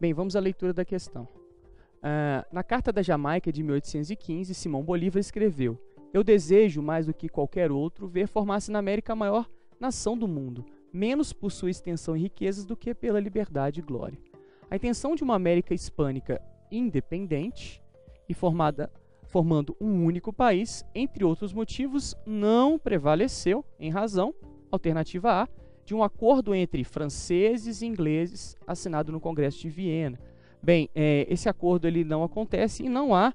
Bem, vamos à leitura da questão. Na Carta da Jamaica de 1815, Simão Bolívar escreveu: "Eu desejo, mais do que qualquer outro, ver formar-se na América a maior nação do mundo, menos por sua extensão e riquezas do que pela liberdade e glória." A intenção de uma América hispânica independente e formando um único país, entre outros motivos, não prevaleceu em razão, alternativa A, de um acordo entre franceses e ingleses assinado no Congresso de Viena. Bem, esse acordo ele não acontece e não há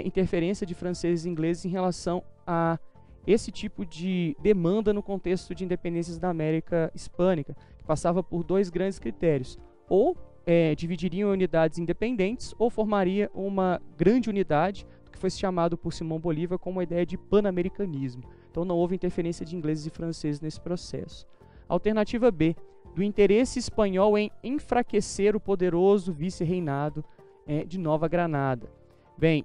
interferência de franceses e ingleses em relação a esse tipo de demanda no contexto de independências da América Hispânica, que passava por dois grandes critérios: ou dividiriam em unidades independentes, ou formaria uma grande unidade, que foi chamado por Simão Bolívar como a ideia de pan-americanismo. Então não houve interferência de ingleses e franceses nesse processo. Alternativa B, do interesse espanhol em enfraquecer o poderoso vice-reinado de Nova Granada. Bem,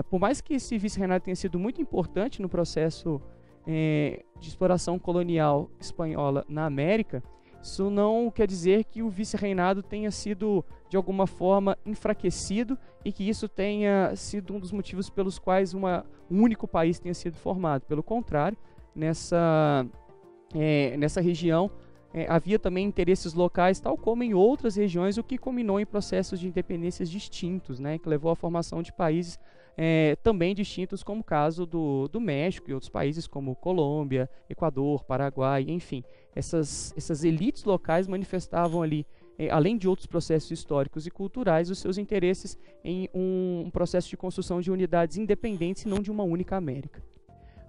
por mais que esse vice-reinado tenha sido muito importante no processo de exploração colonial espanhola na América, isso não quer dizer que o vice-reinado tenha sido, de alguma forma, enfraquecido e que isso tenha sido um dos motivos pelos quais um único país tenha sido formado. Pelo contrário, nessa região havia também interesses locais, tal como em outras regiões, o que culminou em processos de independências distintos, que levou à formação de países também distintos, como o caso do México e outros países como Colômbia, Equador, Paraguai, enfim. Essas elites locais manifestavam ali, além de outros processos históricos e culturais, os seus interesses em um processo de construção de unidades independentes e não de uma única América.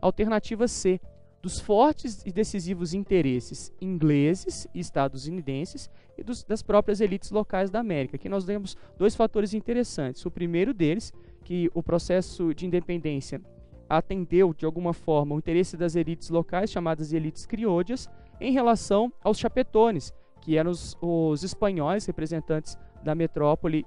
Alternativa C, dos fortes e decisivos interesses ingleses e estadunidenses e das próprias elites locais da América. Aqui nós temos dois fatores interessantes. O primeiro deles, que o processo de independência atendeu, de alguma forma, o interesse das elites locais, chamadas elites criollas, em relação aos chapetones, que eram os espanhóis, representantes da metrópole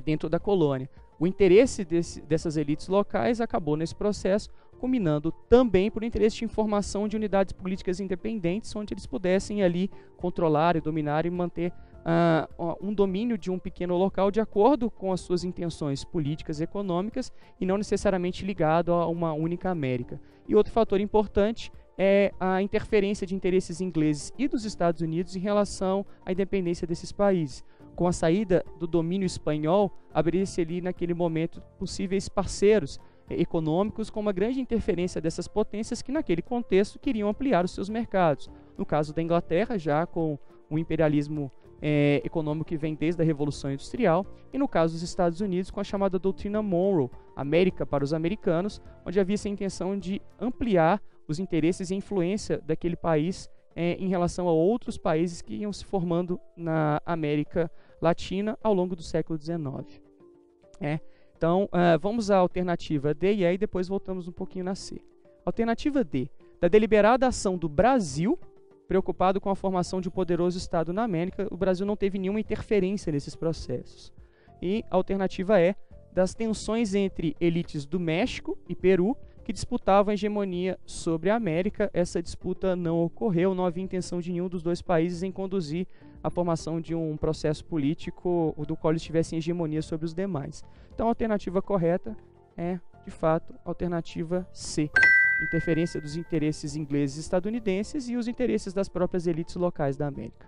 dentro da colônia. O interesse dessas elites locais acabou nesse processo, culminando também por interesse de formação de unidades políticas independentes, onde eles pudessem ali controlar e dominar e manter um domínio de um pequeno local de acordo com as suas intenções políticas e econômicas e não necessariamente ligado a uma única América. E outro fator importante é a interferência de interesses ingleses e dos Estados Unidos em relação à independência desses países. Com a saída do domínio espanhol, abriria-se ali naquele momento possíveis parceiros econômicos com uma grande interferência dessas potências que naquele contexto queriam ampliar os seus mercados. No caso da Inglaterra, já com o imperialismo econômico que vem desde a Revolução Industrial, e no caso dos Estados Unidos com a chamada doutrina Monroe, América para os americanos, onde havia essa intenção de ampliar os interesses e influência daquele país em relação a outros países que iam se formando na América Latina ao longo do século XIX. Então, vamos à alternativa D e aí depois voltamos um pouquinho na C. Alternativa D, da deliberada ação do Brasil, preocupado com a formação de um poderoso Estado na América, o Brasil não teve nenhuma interferência nesses processos. E a alternativa E, das tensões entre elites do México e Peru, que disputavam a hegemonia sobre a América. Essa disputa não ocorreu, não havia intenção de nenhum dos dois países em conduzir a formação de um processo político do qual eles tivessem hegemonia sobre os demais. Então a alternativa correta é, de fato, a alternativa C. Interferência dos interesses ingleses e estadunidenses e os interesses das próprias elites locais da América.